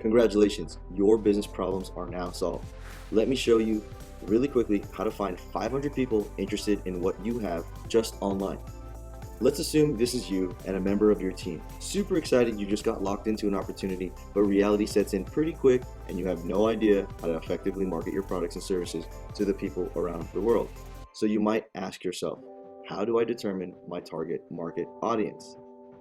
Congratulations, your business problems are now solved. Let me show you really quickly how to find 500 people interested in what you have just online. Let's assume this is you and a member of your team. Super excited you just got locked into an opportunity, but reality sets in pretty quick and you have no idea how to effectively market your products and services to the people around the world. So you might ask yourself, how do I determine my target market audience?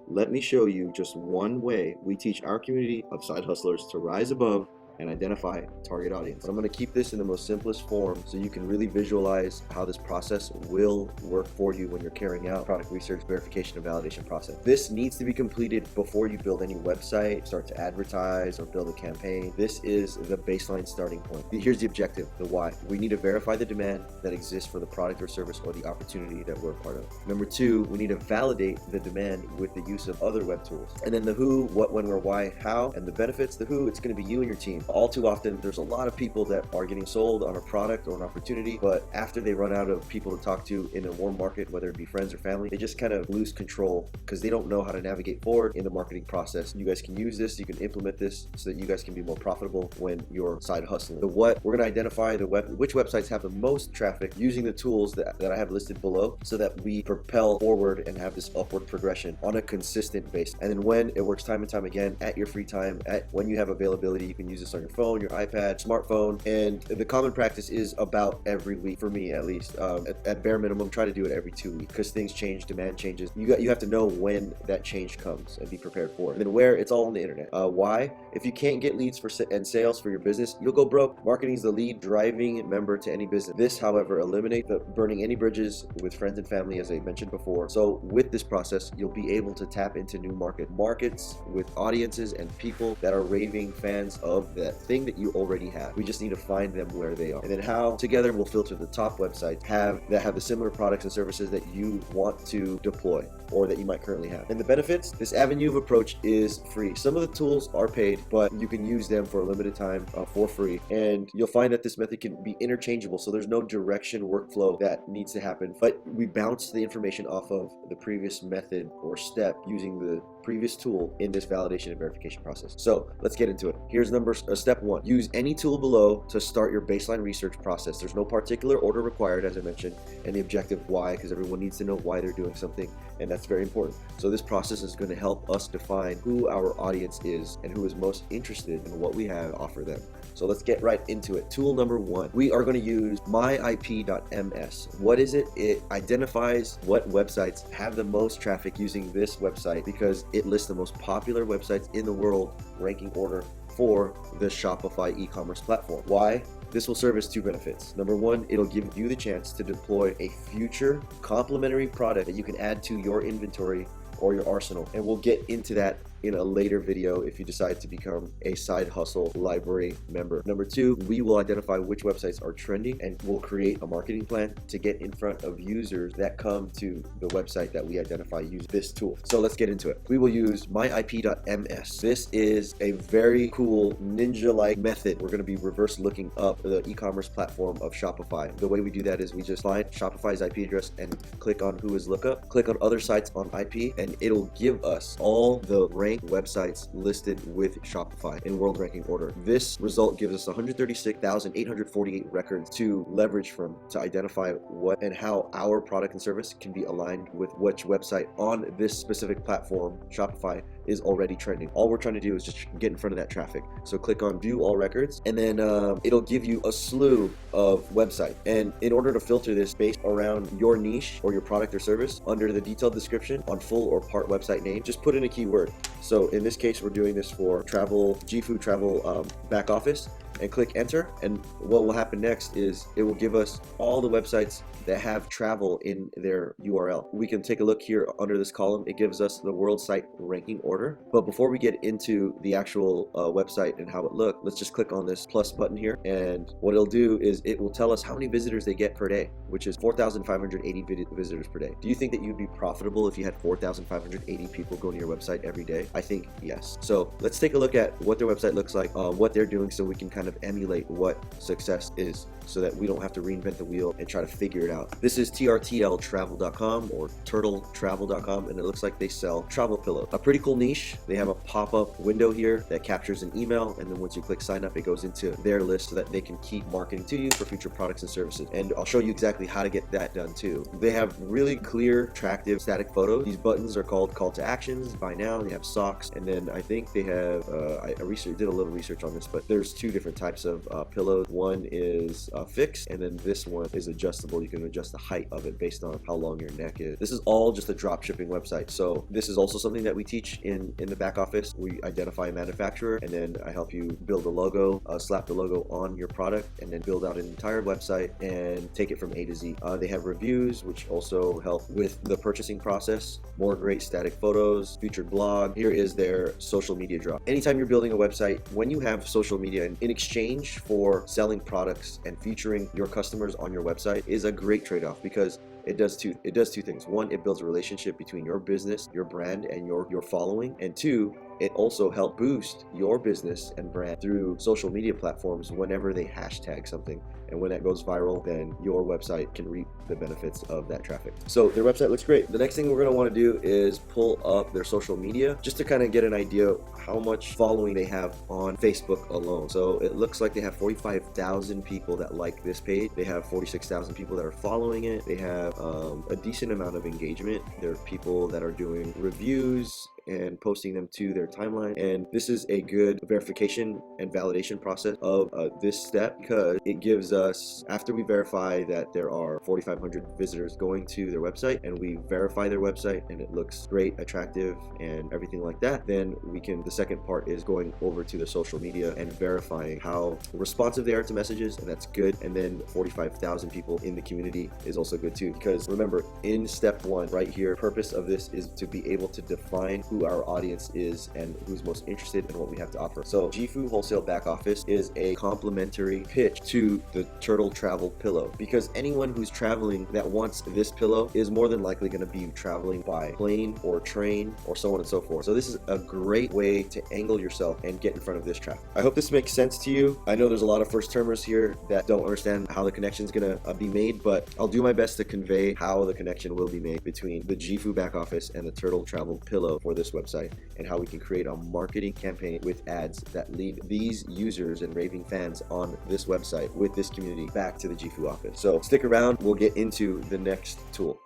Let me show you just one way we teach our community of side hustlers to rise above and identify target audience. I'm going to keep this in the most simplest form so you can really visualize how this process will work for you when you're carrying out product research, verification, and validation process. This needs to be completed before you build any website, start to advertise, or build a campaign. This is the baseline starting point. Here's the objective, the why. We need to verify the demand that exists for the product or service or the opportunity that we're a part of. Number two, we need to validate the demand with the use of other web tools. And then the who, what, when, where, why, how, and the benefits. The who, it's going to be you and your team. All too often, there's a lot of people that are getting sold on a product or an opportunity, but after they run out of people to talk to in a warm market, whether it be friends or family, they just kind of lose control because they don't know how to navigate forward in the marketing process. You guys can use this, you can implement this so that you guys can be more profitable when you're side hustling. The what, we're going to identify which websites have the most traffic using the tools that I have listed below so that we propel forward and have this upward progression on a consistent basis. And then when it works time and time again at your free time, when you have availability, you can use this on your phone, your iPad, smartphone, and the common practice is about every week, for me at least. At bare minimum, try to do it every 2 weeks because things change, demand changes. You have to know when that change comes and be prepared for it. And then where, it's all on the internet. Why? If you can't get leads and sales for your business, you'll go broke. Marketing is the lead driving member to any business. This, however, eliminates the burning any bridges with friends and family, as I mentioned before. So with this process, you'll be able to tap into new markets with audiences and people that are raving fans of that thing that you already have. We just need to find them where they are. And then how? Together we'll filter the top websites that have the similar products and services that you want to deploy or that you might currently have. And the benefits, this avenue of approach is free. Some of the tools are paid, but you can use them for a limited time for free. And you'll find that this method can be interchangeable, so there's no direction workflow that needs to happen. But we bounce the information off of the previous method or step using the previous tool in this validation and verification process. So let's get into it. Here's step one. Use any tool below to start your baseline research process. There's no particular order required, as I mentioned, and the objective why, because everyone needs to know why they're doing something, and that's very important. So this process is going to help us define who our audience is and who is most interested in what we have to offer them. So let's get right into it. Tool number one, we are going to use myip.ms. What is it? It identifies what websites have the most traffic using this website because it lists the most popular websites in the world, ranking order for the Shopify e-commerce platform. Why? This will serve as two benefits. Number one, it'll give you the chance to deploy a future complementary product that you can add to your inventory or your arsenal. And we'll get into that in a later video if you decide to become a side hustle library member. Number two, we will identify which websites are trending and we'll create a marketing plan to get in front of users that come to the website that we identify use this tool. So let's get into it. We will use myip.ms. This is a very cool ninja-like method. We're going to be reverse looking up the e-commerce platform of Shopify. The way we do that is we just find Shopify's IP address and click on who is lookup, click on other sites on IP, and it'll give us all the ranked websites listed with Shopify in world ranking order. This result gives us 136,848 records to leverage from to identify what and how our product and service can be aligned with which website on this specific platform, Shopify, is already trending. All we're trying to do is just get in front of that traffic. So click on view all records and then it'll give you a slew of websites. And in order to filter this based around your niche or your product or service, under the detailed description on full or part website name, just put in a keyword. So in this case, we're doing this for G-Food travel back office, and click enter. And what will happen next is it will give us all the websites that have travel in their URL. We can take a look here under this column. It gives us the world site ranking order. But before we get into the actual website and how it looks, let's just click on this plus button here. And what it'll do is it will tell us how many visitors they get per day, which is 4,580 visitors per day. Do you think that you'd be profitable if you had 4,580 people go to your website every day? I think yes. So let's take a look at what their website looks like, what they're doing, so we can kind of of emulate what success is, so that we don't have to reinvent the wheel and try to figure it out. This is trtltravel.com or turtletravel.com, and it looks like they sell travel pillows. A pretty cool niche. They have a pop-up window here that captures an email, and then once you click sign up, it goes into their list so that they can keep marketing to you for future products and services. And I'll show you exactly how to get that done too. They have really clear, attractive, static photos. These buttons are called call to actions. Buy now. They have socks, and then I think they have I did a little research on this, but there's two different types of pillows. One is fixed, and then this one is adjustable. You can adjust the height of it based on how long your neck is. This is all just a drop shipping website. So this is also something that we teach in the back office. We identify a manufacturer, and then I help you build a logo, slap the logo on your product, and then build out an entire website and take it from A to Z. They have reviews, which also help with the purchasing process. More great static photos, featured blog. Here is their social media drop. Anytime you're building a website, when you have social media in exchange for selling products and featuring your customers on your website is a great trade-off, because it does two things. One, it builds a relationship between your business, your brand, and your following. And two, it also helps boost your business and brand through social media platforms whenever they hashtag something. And when that goes viral, then your website can reap the benefits of that traffic. So their website looks great. The next thing we're going to want to do is pull up their social media just to kind of get an idea how much following they have on Facebook alone. So it looks like they have 45,000 people that like this page. They have 46,000 people that are following it. They have a decent amount of engagement. There are people that are doing reviews and posting them to their timeline, and this is a good verification and validation process of this step, because it gives us, after we verify that there are 4,500 visitors going to their website, and we verify their website and it looks great, attractive, and everything like that, then we can, the second part is going over to the social media and verifying how responsive they are to messages, and that's good. And then 45,000 people in the community is also good too, because remember, in step one right here, purpose of this is to be able to define who our audience is and who's most interested in what we have to offer. So Jifu Wholesale Back Office is a complimentary pitch to the Turtle Travel Pillow, because anyone who's traveling that wants this pillow is more than likely going to be traveling by plane or train or so on and so forth. So this is a great way to angle yourself and get in front of this traffic. I hope this makes sense to you. I know there's a lot of first termers here that don't understand how the connection is going to be made, but I'll do my best to convey how the connection will be made between the Jifu Back Office and the Turtle Travel Pillow for this website, and how we can create a marketing campaign with ads that lead these users and raving fans on this website with this community back to the Jifu office. So stick around, we'll get into the next tool.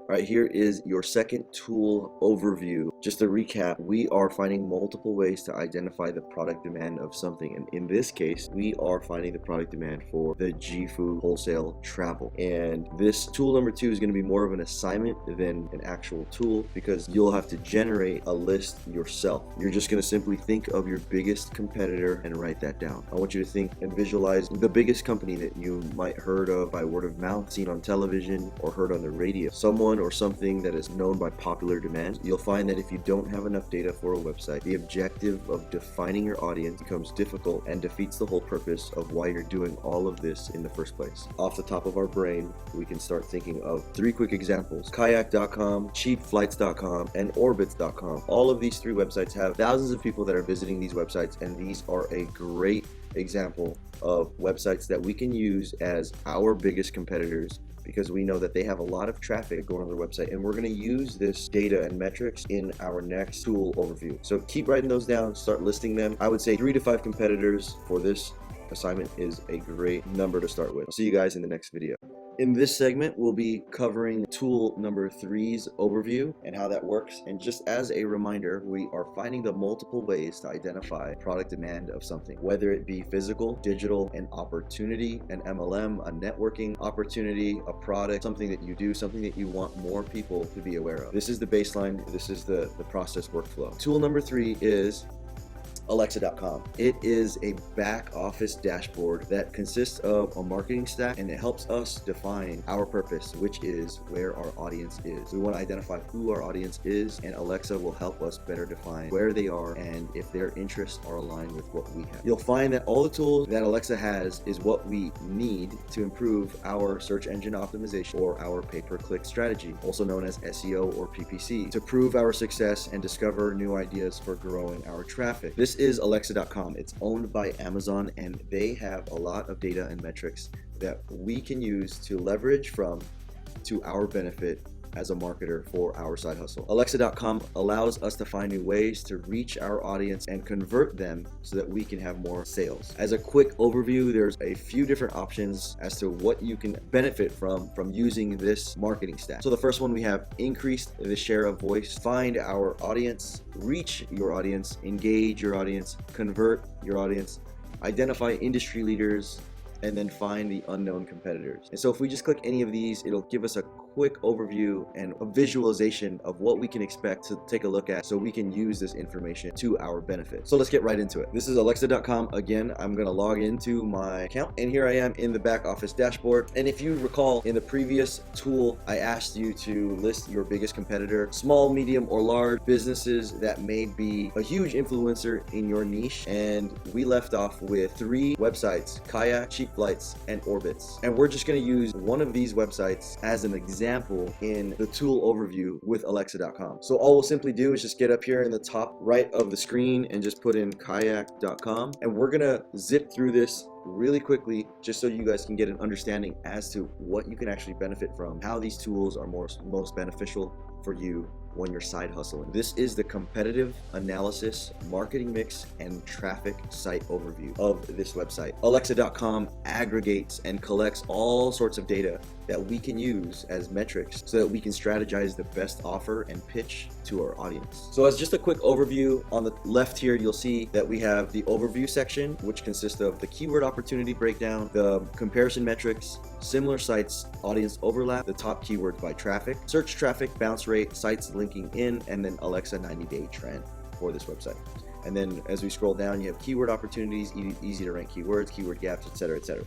All right, here is your second tool overview. Just to recap, we are finding multiple ways to identify the product demand of something. And in this case, we are finding the product demand for the Jifu Wholesale Travel. And this tool number 2 is going to be more of an assignment than an actual tool, because you'll have to generate a list yourself. You're just going to simply think of your biggest competitor and write that down. I want you to think and visualize the biggest company that you might heard of by word of mouth, seen on television, or heard on the radio. Someone or something that is known by popular demand. You'll find that if you don't have enough data for a website, the objective of defining your audience becomes difficult and defeats the whole purpose of why you're doing all of this in the first place. Off the top of our brain, we can start thinking of 3 quick examples: kayak.com, cheapflights.com, and orbitz.com. All of these 3 websites have thousands of people that are visiting these websites, and these are a great example of websites that we can use as our biggest competitors, because we know that they have a lot of traffic going on their website, and we're going to use this data and metrics in our next tool overview. So keep writing those down, start listing them. I would say 3 to 5 competitors for this assignment is a great number to start with. I'll see you guys in the next video. In this segment, we'll be covering tool number 3's overview and how that works. And just as a reminder, we are finding the multiple ways to identify product demand of something, whether it be physical, digital, an opportunity, an MLM, a networking opportunity, a product, something that you do, something that you want more people to be aware of. This is the baseline. This is the process workflow. Tool number 3 is Alexa.com. It is a back office dashboard that consists of a marketing stack, and it helps us define our purpose, which is where our audience is. We want to identify who our audience is, and Alexa will help us better define where they are and if their interests are aligned with what we have. You'll find that all the tools that Alexa has is what we need to improve our search engine optimization, or our pay-per-click strategy, also known as SEO or PPC, to prove our success and discover new ideas for growing our traffic. This This is Alexa.com. It's owned by Amazon, and they have a lot of data and metrics that we can use to leverage from to our benefit as a marketer for our side hustle. Alexa.com allows us to find new ways to reach our audience and convert them so that we can have more sales. As a quick overview, there's a few different options as to what you can benefit from using this marketing stack. So the first one, we have increase the share of voice, find our audience, reach your audience, engage your audience, convert your audience, identify industry leaders, and then find the unknown competitors. And so if we just click any of these, it'll give us a quick overview and a visualization of what we can expect to take a look at so we can use this information to our benefit. So let's get right into it. This is Alexa.com. Again, I'm gonna log into my account, and here I am in the back office dashboard. And if you recall, in the previous tool, I asked you to list your biggest competitor, small, medium, or large businesses that may be a huge influencer in your niche. And we left off with 3 websites: Kayak, Cheap Flights, and Orbitz. And we're just gonna use one of these websites as an example in the tool overview with Alexa.com. So all we'll simply do is just get up here in the top right of the screen and just put in kayak.com, and we're gonna zip through this really quickly just so you guys can get an understanding as to what you can actually benefit from, how these tools are most beneficial for you when you're side hustling. This is the competitive analysis, marketing mix, and traffic site overview of this website. Alexa.com aggregates and collects all sorts of data that we can use as metrics so that we can strategize the best offer and pitch to our audience. So as just a quick overview, on the left here, you'll see that we have the overview section, which consists of the keyword opportunity breakdown, the comparison metrics, similar sites, audience overlap, the top keywords by traffic, search traffic, bounce rate, sites linking in, and then Alexa 90-day trend for this website. And then as we scroll down, you have keyword opportunities, easy to rank keywords, keyword gaps, etc., etc.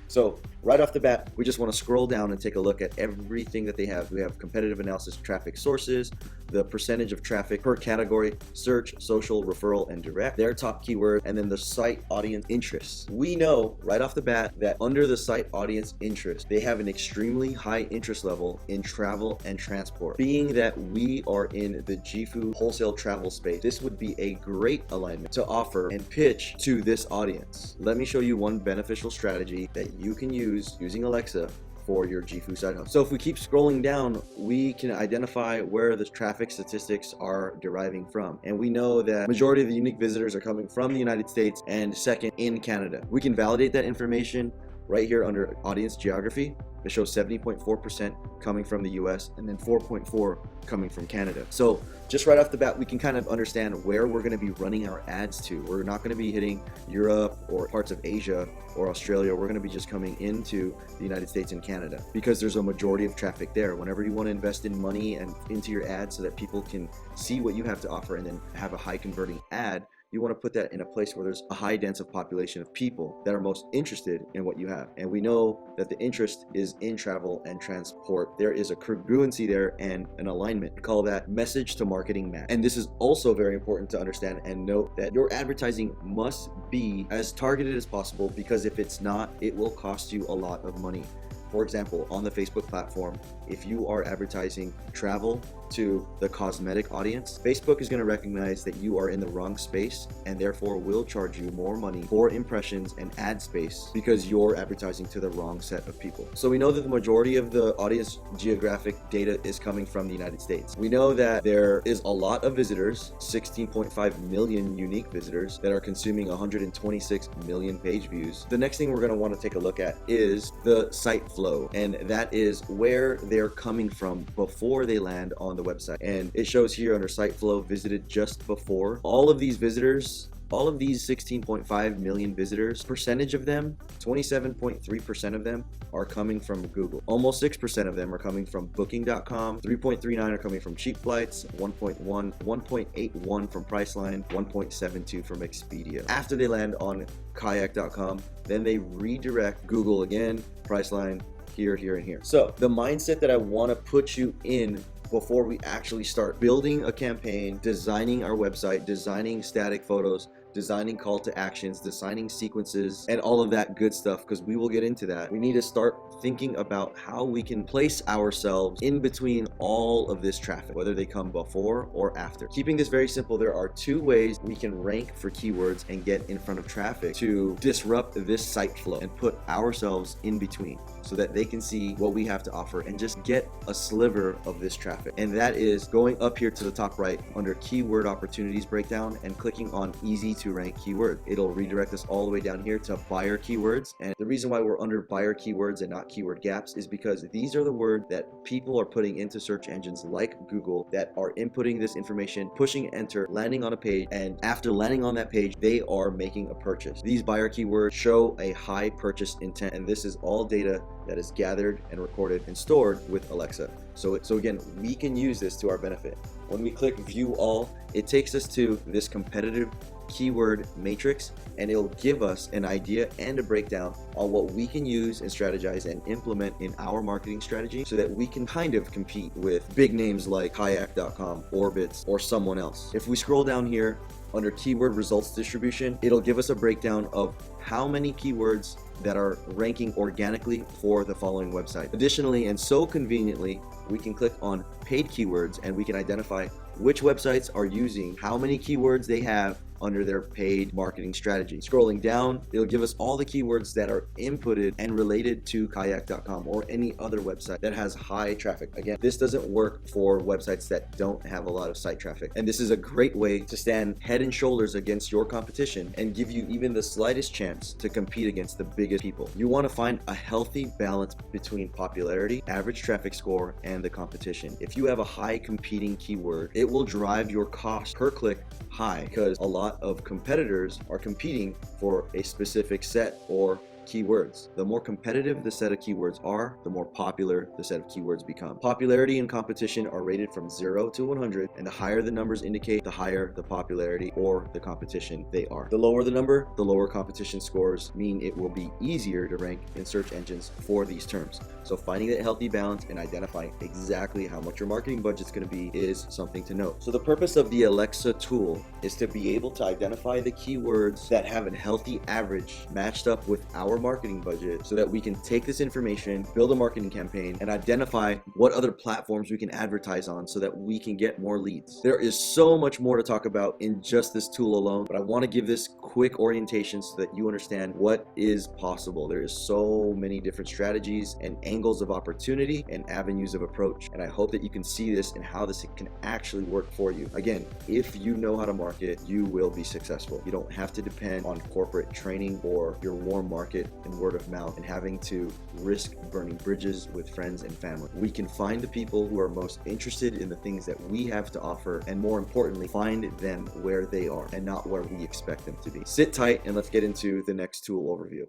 So right off the bat, we just want to scroll down and take a look at everything that they have. We have competitive analysis, traffic sources, the percentage of traffic per category, search, social, referral, and direct, their top keyword, and then the site audience interests. We know right off the bat that under the site audience interest, they have an extremely high interest level in travel and transport. Being that we are in the GFU wholesale travel space, this would be a great alignment to offer and pitch to this audience. Let me show you one beneficial strategy that you can use using Alexa for your GFU side hustle. So if we keep scrolling down, we can identify where the traffic statistics are deriving from. And we know that majority of the unique visitors are coming from the United States and second in Canada. We can validate that information right here under audience geography. It shows 70.4% coming from the US and then 4.4% coming from Canada. So just right off the bat, we can kind of understand where we're going to be running our ads to. We're not going to be hitting Europe or parts of Asia or Australia. We're going to be just coming into the United States and Canada because there's a majority of traffic there. Whenever you want to invest in money and into your ads so that people can see what you have to offer and then have a high converting ad, you want to put that in a place where there's a high dense of population of people that are most interested in what you have. And we know that the interest is in travel and transport. There is a congruency there and an alignment. We call that message to marketing match. And this is also very important to understand and note that your advertising must be as targeted as possible, because if it's not, it will cost you a lot of money. For example, on the Facebook platform, if you are advertising travel to the cosmetic audience, Facebook is going to recognize that you are in the wrong space and therefore will charge you more money for impressions and ad space because you're advertising to the wrong set of people. So we know that the majority of the audience geographic data is coming from the United States. We know that there is a lot of visitors, 16.5 million unique visitors that are consuming 126 million page views. The next thing we're going to want to take a look at is the site flow, and that is where they're coming from before they land on the website. And it shows here under site flow visited just before. All of these visitors, all of these 16.5 million visitors, percentage of them, 27.3% of them are coming from Google. Almost 6% of them are coming from booking.com, 3.39 are coming from Cheap Flights, 1.81 from Priceline, 1.72 from Expedia. After they land on kayak.com, then they redirect Google again, Priceline, here, and here. So the mindset that I want to put you in before we actually start building a campaign, designing our website, designing static photos, designing call to actions, designing sequences, and all of that good stuff, because we will get into that. We need to start thinking about how we can place ourselves in between all of this traffic, whether they come before or after. Keeping this very simple, there are two ways we can rank for keywords and get in front of traffic to disrupt this site flow and put ourselves in between so that they can see what we have to offer and just get a sliver of this traffic. And that is going up here to the top right under keyword opportunities breakdown and clicking on easy to rank keyword. It'll redirect us all the way down here to buyer keywords. And the reason why we're under buyer keywords and not keyword gaps is because these are the words that people are putting into search engines like Google that are inputting this information, pushing enter, landing on a page, and after landing on that page, they are making a purchase. These buyer keywords show a high purchase intent, and this is all data that is gathered and recorded and stored with Alexa. So again, we can use this to our benefit. When we click view all, it takes us to this competitive keyword matrix, and it'll give us an idea and a breakdown on what we can use and strategize and implement in our marketing strategy so that we can kind of compete with big names like kayak.com, Orbitz, or someone else. If we scroll down here under keyword results distribution, it'll give us a breakdown of how many keywords that are ranking organically for the following website. Additionally, and so conveniently, we can click on paid keywords and we can identify which websites are using how many keywords they have under their paid marketing strategy. Scrolling down, it'll give us all the keywords that are inputted and related to kayak.com or any other website that has high traffic. Again, this doesn't work for websites that don't have a lot of site traffic. And this is a great way to stand head and shoulders against your competition and give you even the slightest chance to compete against the biggest people. You want to find a healthy balance between popularity, average traffic score, and the competition. If you have a high competing keyword, it will drive your cost per click high because a lot of competitors are competing for a specific set or keywords. The more competitive the set of keywords are, the more popular the set of keywords become. Popularity and competition are rated from 0 to 100, and the higher the numbers indicate, the higher the popularity or the competition they are. The lower the number, the lower competition scores mean it will be easier to rank in search engines for these terms. So finding that healthy balance and identifying exactly how much your marketing budget is going to be is something to note. So the purpose of the Alexa tool is to be able to identify the keywords that have a healthy average matched up with our marketing budget so that we can take this information, build a marketing campaign, and identify what other platforms we can advertise on so that we can get more leads. There is so much more to talk about in just this tool alone, but I want to give this quick orientation so that you understand what is possible. There is so many different strategies and angles of opportunity and avenues of approach, and I hope that you can see this and how this can actually work for you. Again, if you know how to market, you will be successful. You don't have to depend on corporate training or your warm market and word of mouth and having to risk burning bridges with friends and family. We can find the people who are most interested in the things that we have to offer, and more importantly, find them where they are and not where we expect them to be. Sit tight and let's get into the next tool overview.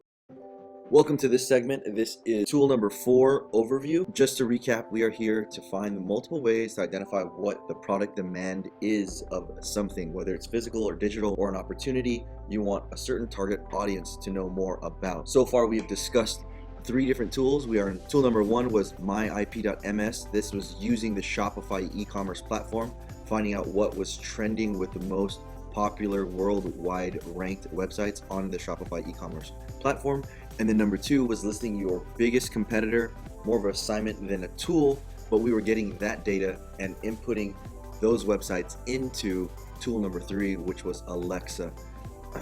Welcome to this segment. This is tool number 4, overview. Just to recap, we are here to find multiple ways to identify what the product demand is of something, whether it's physical or digital or an opportunity you want a certain target audience to know more about. So far, we've discussed 3 different tools. We are in tool number 1 was myip.ms. This was using the Shopify e-commerce platform, finding out what was trending with the most popular worldwide ranked websites on the Shopify e-commerce platform. And then number 2 was listing your biggest competitor, more of an assignment than a tool, but we were getting that data and inputting those websites into tool number 3, which was Alexa.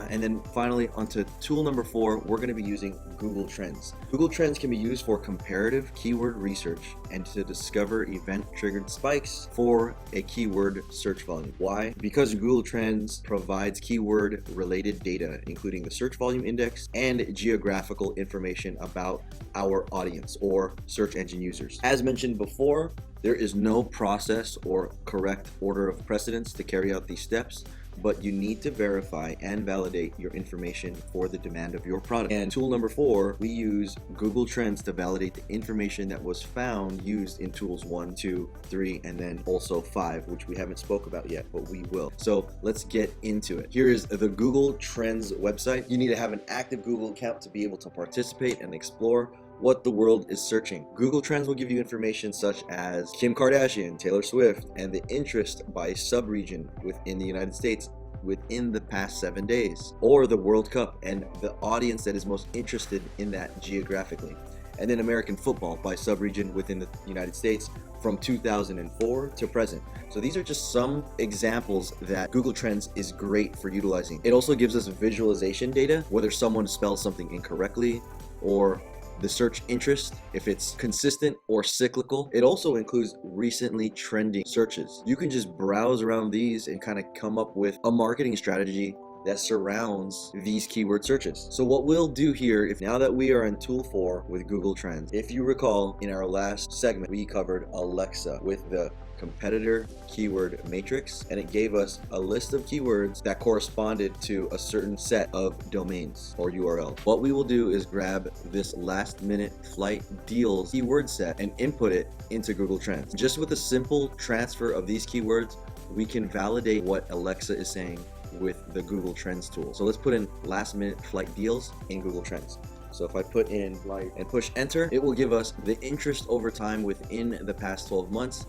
And then finally, onto tool number 4, we're going to be using Google Trends. Google Trends can be used for comparative keyword research and to discover event-triggered spikes for a keyword search volume. Why? Because Google Trends provides keyword-related data, including the search volume index and geographical information about our audience or search engine users. As mentioned before, there is no process or correct order of precedence to carry out these steps, but you need to verify and validate your information for the demand of your product. And tool number 4, we use Google Trends to validate the information that was found used in tools 1, 2, 3, and then also 5, which we haven't spoke about yet, but we will. So let's get into it. Here is the Google Trends website. You need to have an active Google account to be able to participate and explore what the world is searching. Google Trends will give you information such as Kim Kardashian, Taylor Swift, and the interest by sub-region within the United States within the past 7 days, or the World Cup and the audience that is most interested in that geographically. And then American football by subregion within the United States from 2004 to present. So these are just some examples that Google Trends is great for utilizing. It also gives us visualization data, whether someone spells something incorrectly or the search interest, if it's consistent or cyclical. It also includes recently trending searches. You can just browse around these and kind of come up with a marketing strategy that surrounds these keyword searches. So what we'll do here, if now that we are in tool 4 with Google Trends, if you recall in our last segment, we covered Alexa with the competitor keyword matrix, and it gave us a list of keywords that corresponded to a certain set of domains or URL. What we will do is grab this last minute flight deals keyword set and input it into Google Trends. Just with a simple transfer of these keywords, we can validate what Alexa is saying with the Google Trends tool. So let's put in last minute flight deals in Google Trends. So if I put in flight and push enter, it will give us the interest over time within the past 12 months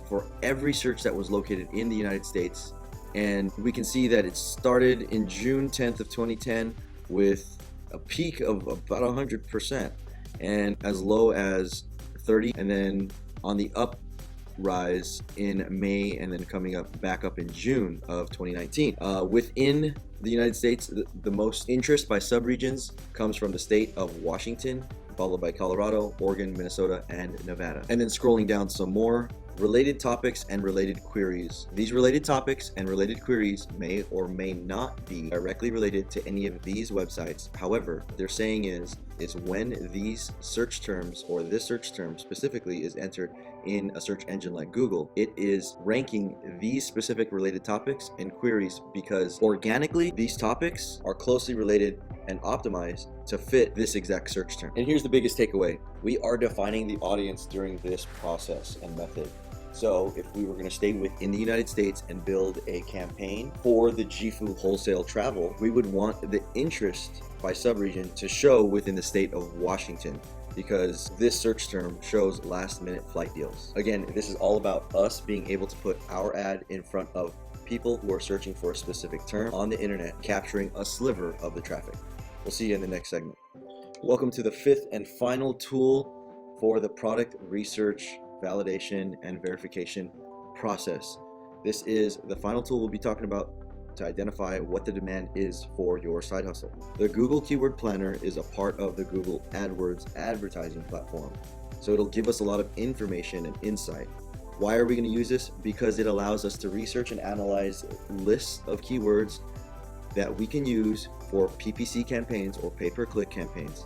for every search that was located in the United States. And we can see that it started in June 10th of 2010 with a peak of about 100% and as low as 30, and then on the up rise in May, and then coming up back up in June of 2019. Within the United States, the most interest by subregions comes from the state of Washington, followed by Colorado, Oregon, Minnesota, and Nevada. And then scrolling down some more, related topics and related queries. These related topics and related queries may or may not be directly related to any of these websites. However, what they're saying is when these search terms, or this search term specifically, is entered in a search engine like Google, it is ranking these specific related topics and queries because organically these topics are closely related and optimized to fit this exact search term. And here's the biggest takeaway: we are defining the audience during this process and method. So if we were going to stay within the United States and build a campaign for the Gifu wholesale travel, we would want the interest by subregion to show within the state of Washington, because this search term shows last minute flight deals. Again, this is all about us being able to put our ad in front of people who are searching for a specific term on the internet, capturing a sliver of the traffic. We'll see you in the next segment. Welcome to the 5th and final tool for the product research, validation, and verification process. This is the final tool we'll be talking about to identify what the demand is for your side hustle. The Google Keyword Planner is a part of the Google AdWords advertising platform, so it'll give us a lot of information and insight. Why are we going to use this? Because it allows us to research and analyze lists of keywords that we can use for PPC campaigns or pay-per-click campaigns.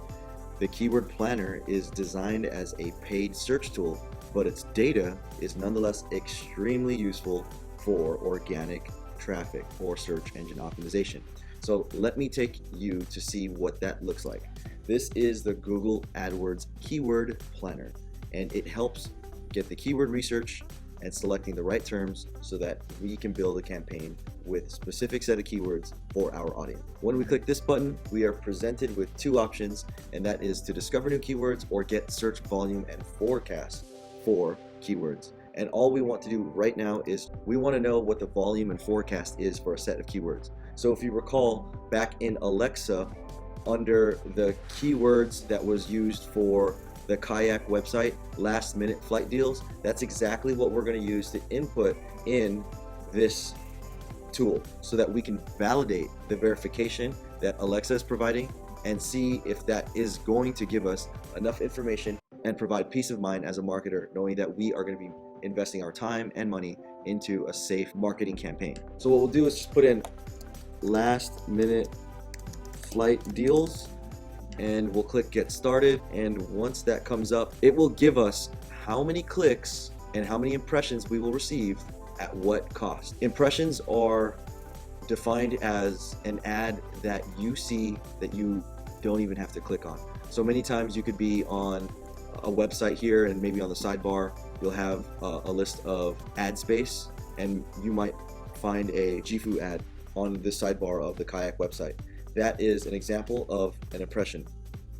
The Keyword Planner is designed as a paid search tool, but its data is nonetheless extremely useful for organic traffic or search engine optimization. So let me take you to see what that looks like. This is the Google AdWords Keyword Planner, and it helps get the keyword research and selecting the right terms so that we can build a campaign with a specific set of keywords for our audience. When we click this button, we are presented with two options, and that is to discover new keywords or get search volume and forecast for keywords. And all we want to do right now is we want to know what the volume and forecast is for a set of keywords. So if you recall back in Alexa, under the keywords that was used for the kayak website, last minute flight deals, that's exactly what we're going to use to input in this tool so that we can validate the verification that Alexa is providing and see if that is going to give us enough information and provide peace of mind as a marketer, knowing that we are going to be investing our time and money into a safe marketing campaign. So what we'll do is just put in last minute flight deals, and we'll click get started. And once that comes up, it will give us how many clicks and how many impressions we will receive at what cost. Impressions are defined as an ad that you see that you don't even have to click on. So many times you could be on a website here, and maybe on the sidebar you'll have a list of ad space, and you might find a Gifu ad on the sidebar of the kayak website. That is an example of an impression.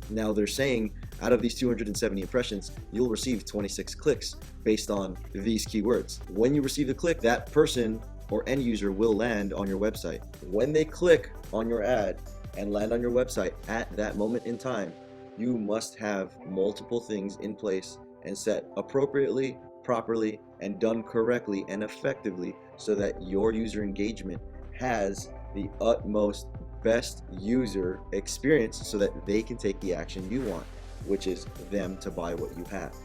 Now they're saying out of these 270 impressions, you'll receive 26 clicks based on these keywords. When you receive the click, that person or end user will land on your website. When they click on your ad and land on your website at that moment in time, you must have multiple things in place and set appropriately, properly, and done correctly and effectively so that your user engagement has the utmost best user experience so that they can take the action you want, which is them to buy what you have.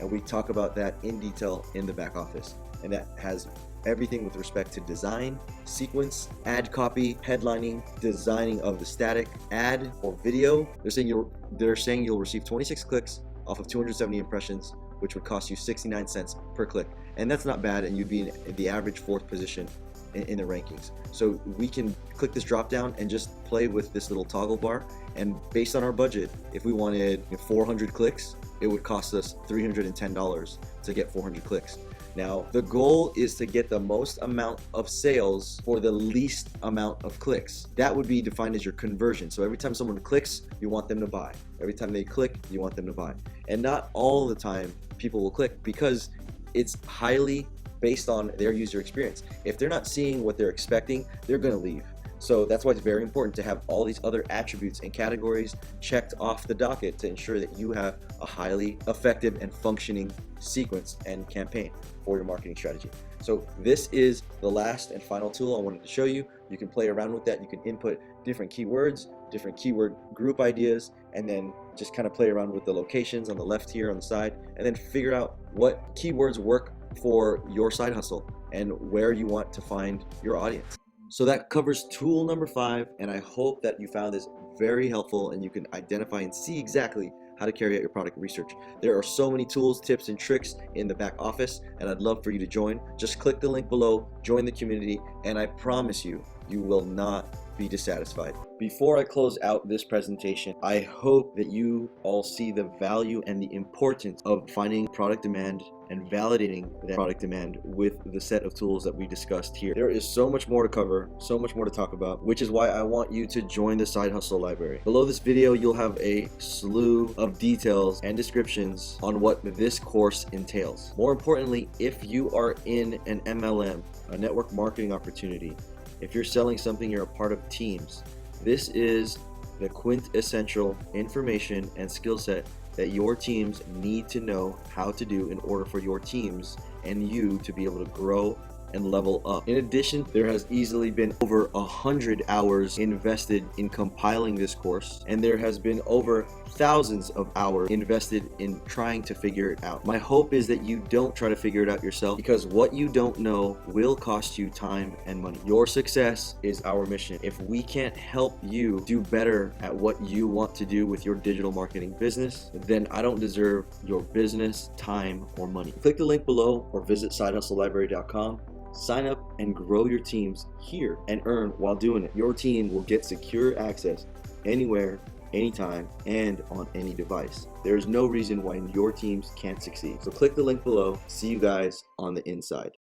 And we talk about that in detail in the back office. And that has everything with respect to design, sequence, ad copy, headlining, designing of the static ad or video. They're saying you'll receive 26 clicks off of 270 impressions, which would cost you 69 cents per click. And that's not bad, and you'd be in the average 4th position in the rankings. So we can click this drop down and just play with this little toggle bar, and based on our budget, if we wanted 400 clicks, it would cost us $310 to get 400 clicks. Now, the goal is to get the most amount of sales for the least amount of clicks. That would be defined as your conversion. So every time someone clicks, you want them to buy. Every time they click, you want them to buy. And not all the time people will click, because it's highly based on their user experience. If they're not seeing what they're expecting, they're gonna leave. So that's why it's very important to have all these other attributes and categories checked off the docket to ensure that you have a highly effective and functioning sequence and campaign for your marketing strategy. So this is the last and final tool I wanted to show you. You can play around with that. You can input different keywords, different keyword group ideas, and then just kind of play around with the locations on the left here on the side, and then figure out what keywords work for your side hustle and where you want to find your audience. So that covers tool number 5, and I hope that you found this very helpful and you can identify and see exactly how to carry out your product research. There are so many tools, tips, and tricks in the back office, and I'd love for you to join. Just click the link below, join the community, and I promise you, you will not be dissatisfied. Before I close out this presentation, I hope that you all see the value and the importance of finding product demand and validating that product demand with the set of tools that we discussed here. There is so much more to cover, so much more to talk about, which is why I want you to join the Side Hustle Library. Below this video, you'll have a slew of details and descriptions on what this course entails. More importantly, if you are in an MLM, a network marketing opportunity, if you're selling something, you're a part of teams, this is the quintessential information and skill set that your teams need to know how to do in order for your teams and you to be able to grow and level up. In addition, there has easily been over 100 hours invested in compiling this course, and there has been over thousands of hours invested in trying to figure it out. My hope is that you don't try to figure it out yourself, because what you don't know will cost you time and money. Your success is our mission. If we can't help you do better at what you want to do with your digital marketing business, then I don't deserve your business, time, or money. Click the link below or visit sidehustlelibrary.com. Sign up and grow your teams here and earn while doing it. Your team will get secure access anywhere, anytime, and on any device. There's no reason why your teams can't succeed. So click the link below. See you guys on the inside.